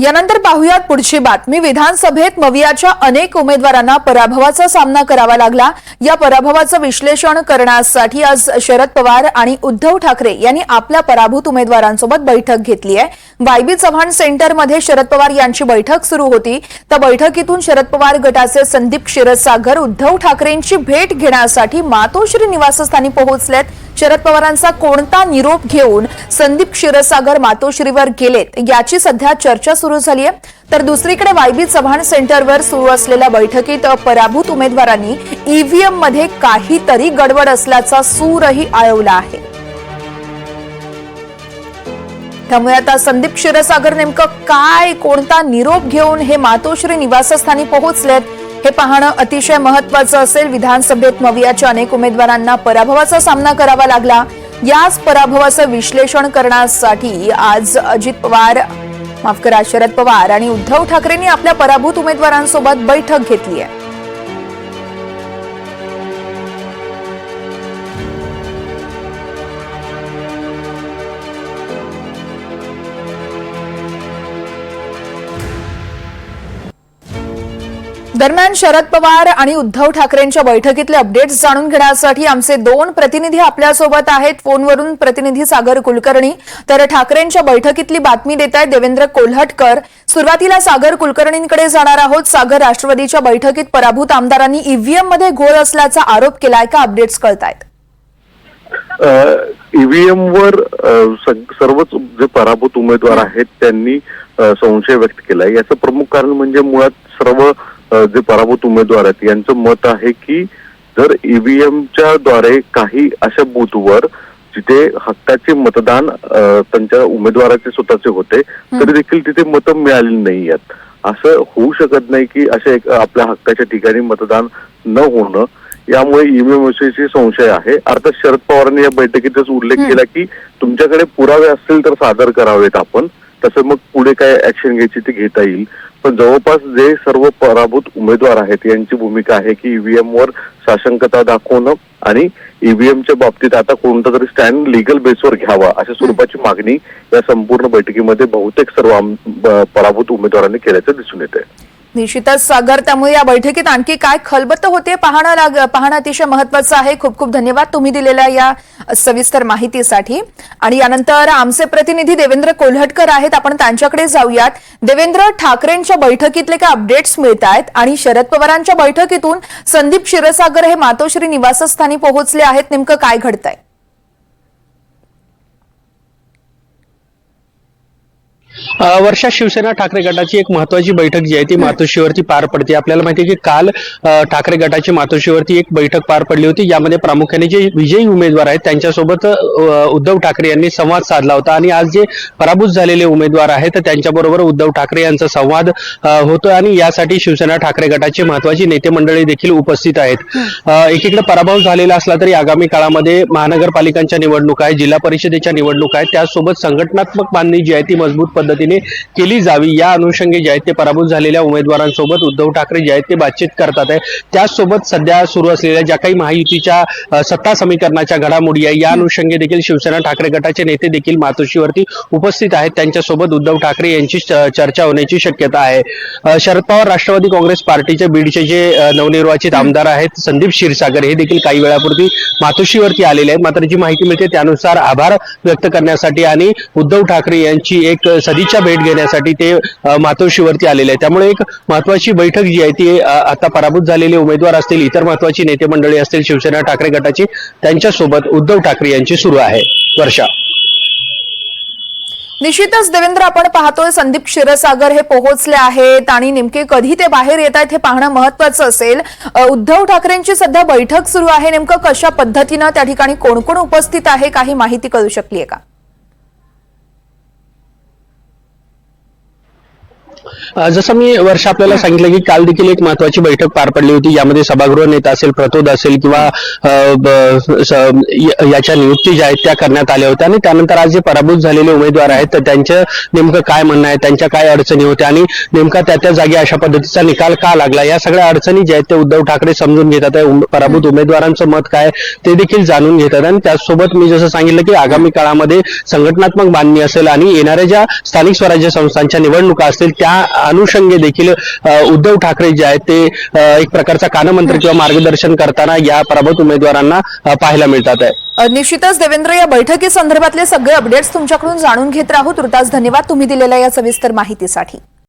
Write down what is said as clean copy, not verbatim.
यानंतर पाहुयात पुढची बातमी। विधानसभेत मवियाच्या अनेक उमेदवारांना पराभवाचा सामना करावा लागला। या पराभवाचं विश्लेषण करण्यासाठी आज शरद पवार आणि उद्धव ठाकरे यांनी आपल्या पराभूत उमेदवारांसोबत बैठक घेतली आहे। वायबी चव्हाण सेंटरमध्ये शरद पवार यांची बैठक सुरू होती। त्या बैठकीतून शरद पवार गटाचे संदीप क्षीरसागर उद्धव ठाकरेंची भेट घेण्यासाठी मातोश्री निवासस्थानी पोहोचलेत। शरद पवारांचा कोणता निरोप घेऊन संदीप क्षीरसागर मातोश्रीवर गेलेत याची सध्या चर्चा सुरू झाली आहे। तर दुसरीकडे वायबी चव्हाण सेंटरवर सुरू असलेल्या बैठकीत पराभूत उमेदवारांनी ईव्हीएम मध्ये काहीतरी गडबड असल्याचा सूरही आळवला आहे। त्यामुळे आता संदीप क्षीरसागर नेमकं काय कोणता निरोप घेऊन हे मातोश्री निवासस्थानी पोहोचलेत हे पाहणं अतिशय महत्त्वाचं असेल। विधानसभेत मवियाच्या अनेक उमेदवारांना पराभवाचा सामना करावा लागला। याच पराभवाचं विश्लेषण करण्यासाठी आज शरद पवार आणि उद्धव ठाकरेंनी आपल्या पराभूत उमेदवारांसोबत बैठक घेतली आहे। दरम्यान शरद पवार आणि उद्धव ठाकरेंच्या बैठकीतले अपडेट्स जाणून घेण्यासाठी आमचे दोन प्रतिनिधी आपल्यासोबत आहेत। फोनवरून प्रतिनिधी सागर कुलकर्णी तर ठाकरेंच्या बैठकीतली बातमी देत आहेत देवेंद्र कोल्हटकर। सुरुवातीला सागर कुलकर्णींकडे जाणार आहोत। सागर, राष्ट्रवादीच्या बैठकीत पराभूत आमदारांनी ईव्हीएम मध्ये घोळ असल्याचा आरोप केलाय का? अपडेट्स कळतायत? ईव्हीएम वर सर्वच जे पराभूत उमेदवार आहेत त्यांनी संशय व्यक्त केलाय। याचं प्रमुख कारण म्हणजे मुळात सर्व जे पराभूत उमेदवार आहेत यांचं मत आहे की जर ईव्हीएमच्या द्वारे काही अशा बूथवर जिथे हक्काचे मतदान त्यांच्या उमेदवाराचे स्वतःचे होते तरी देखील तिथे मतं मिळाली नाही आहेत। असं होऊ शकत नाही की अशा आपल्या हक्काच्या ठिकाणी मतदान न होणं, यामुळे ईव्हीएम विषयीची संशय आहे। अर्थात शरद पवारांनी या बैठकीतच उल्लेख केला की तुमच्याकडे पुरावे असतील तर सादर करावेत आपण, तसं मग पुढे काय ऍक्शन घ्यायची ती घेता येईल। पण जवळपास जे सर्व पराभूत उमेदवार आहेत यांची भूमिका आहे की ईव्हीएम वर साशंकता दाखवणं आणि ईव्हीएमच्या बाबतीत आता कोणता तरी स्टँड लीगल बेसवर घ्यावा अशा स्वरूपाची मागणी या संपूर्ण बैठकीमध्ये बहुतेक सर्व पराभूत उमेदवारांनी केल्याचं दिसून येते। निश्चितच सागर, त्यामुळे या बैठकीत आणखी काय खलबत्त होते पाहणं अतिशय महत्त्वाचं आहे। खूप खूप धन्यवाद तुम्ही दिलेल्या या सविस्तर माहितीसाठी। आणि यानंतर आमचे प्रतिनिधी देवेंद्र कोल्हटकर आहेत, आपण त्यांच्याकडे जाऊयात। देवेंद्र, ठाकरेंच्या बैठकीतले काय अपडेट्स मिळत आहेत आणि शरद पवारांच्या बैठकीतून संदीप क्षीरसागर हे मातोश्री निवासस्थानी पोहोचले आहेत, नेमकं काय घडतंय? वर्षा, शिवसेना ठाकरे गटाची एक महत्वाची बैठक जी आहे ती मातोश्रीवरती पार पडते। आपल्याला माहिती आहे की काल ठाकरे गटाची मातोश्रीवरती एक बैठक पार पडली होती। यामध्ये प्रामुख्याने जे विजयी उमेदवार आहेत त्यांच्यासोबत उद्धव ठाकरे यांनी संवाद साधला होता आणि आज जे पराभूत झालेले उमेदवार आहेत त्यांच्याबरोबर उद्धव ठाकरे यांचा संवाद होतो आणि यासाठी शिवसेना ठाकरे गटाचे महत्वाची नेते मंडळी देखील उपस्थित आहेत। एकीकडे पराभव झालेला असला तरी आगामी काळामध्ये महानगरपालिकांच्या निवडणुका आहेत, जिल्हा परिषदेच्या निवडणुका आहेत, त्यासोबत संघटनात्मक बांधणी जी आहे ती मजबूत पद्धतीने केली जावी या अनुषंगी जे आहेत ते पराभूत झालेल्या उमेदवारांसोबत उद्धव ठाकरे जे आहेत ते बातचीत करतात आहे। त्याचसोबत सध्या सुरू असलेल्या ज्या काही महायुतीच्या सत्ता समीकरणाच्या घडामोडी आहे या अनुषंगी देखील शिवसेना ठाकरे गटाचे नेते देखील मातोश्रीवरती उपस्थित आहेत। त्यांच्यासोबत उद्धव ठाकरे यांची चर्चा होण्याची शक्यता आहे। शरद पवार राष्ट्रवादी काँग्रेस पार्टीचे बीडचे जे नवनिर्वाचित आमदार आहेत संदीप क्षीरसागर हे देखील काही वेळापूर्वी मातोश्रीवरती आलेले आहेत। मात्र जी माहिती मिळते त्यानुसार आभार व्यक्त करण्यासाठी आणि उद्धव ठाकरे यांची एक सदिच्छा भेट घेण्यासाठी ते मातोश्रीवरती आलेले आहेत। त्यामुळे एक महत्वाची बैठक जी आहे ती आता पराभूत झालेले उमेदवार असतील, इतर महत्वाची नेते मंडळी असतील शिवसेना ठाकरे गटाची, त्यांच्यासोबत उद्धव ठाकरे यांची सुरू आहे। वर्षा, निश्चितच देवेंद्र, आपण पाहतोय संदीप क्षीरसागर हे पोहोचले आहेत आणि नेमके कधी ते बाहेर येत आहेत हे पाहणं महत्त्वाचं असेल। उद्धव ठाकरेंची सध्या बैठक सुरू आहे, नेमकं कशा पद्धतीनं त्या ठिकाणी कोण कोण उपस्थित आहे, काही माहिती कळू शकली आहे का? जसं मी वर्ष आपल्याला सांगितलं की काल देखील एक महत्वाची बैठक पार पडली होती. यामध्ये सभागृह नेता असेल, प्रतोद असेल किंवा याच्या नियुक्ती ज्या आहेत त्या करण्यात आल्या होत्या आणि त्यानंतर आज जे पराभूत झालेले उमेदवार आहेत तर त्यांचं नेमकं काय म्हणणं आहे, त्यांच्या काय अडचणी होत्या आणि नेमका त्या जागी अशा पद्धतीचा निकाल का लागला, या सगळ्या अडचणी ज्या आहेत ते उद्धव ठाकरे समजून घेतात आहे. पराभूत उमेदवारांचं मत काय ते देखील जाणून घेतात आणि त्याचसोबत मी जसं सांगितलं की आगामी काळामध्ये संघटनात्मक बांधणी असेल आणि येणाऱ्या ज्या स्थानिक स्वराज्य संस्थांच्या निवडणुका असतील त्या अनुषंगे देखील उद्धव ठाकरे जे आहेत ते एक प्रकारचा कानमंत्र किंवा मार्गदर्शन करताना या पराभूत उमेदवारांना पाहायला मिळतात आहे. निश्चितच देवेंद्र, या बैठकी संदर्भातले सगळे अपडेट्स तुमच्याकडून जाणून घेत राहू. तुर्तास धन्यवाद तुम्ही दिलेल्या या सविस्तर माहितीसाठी.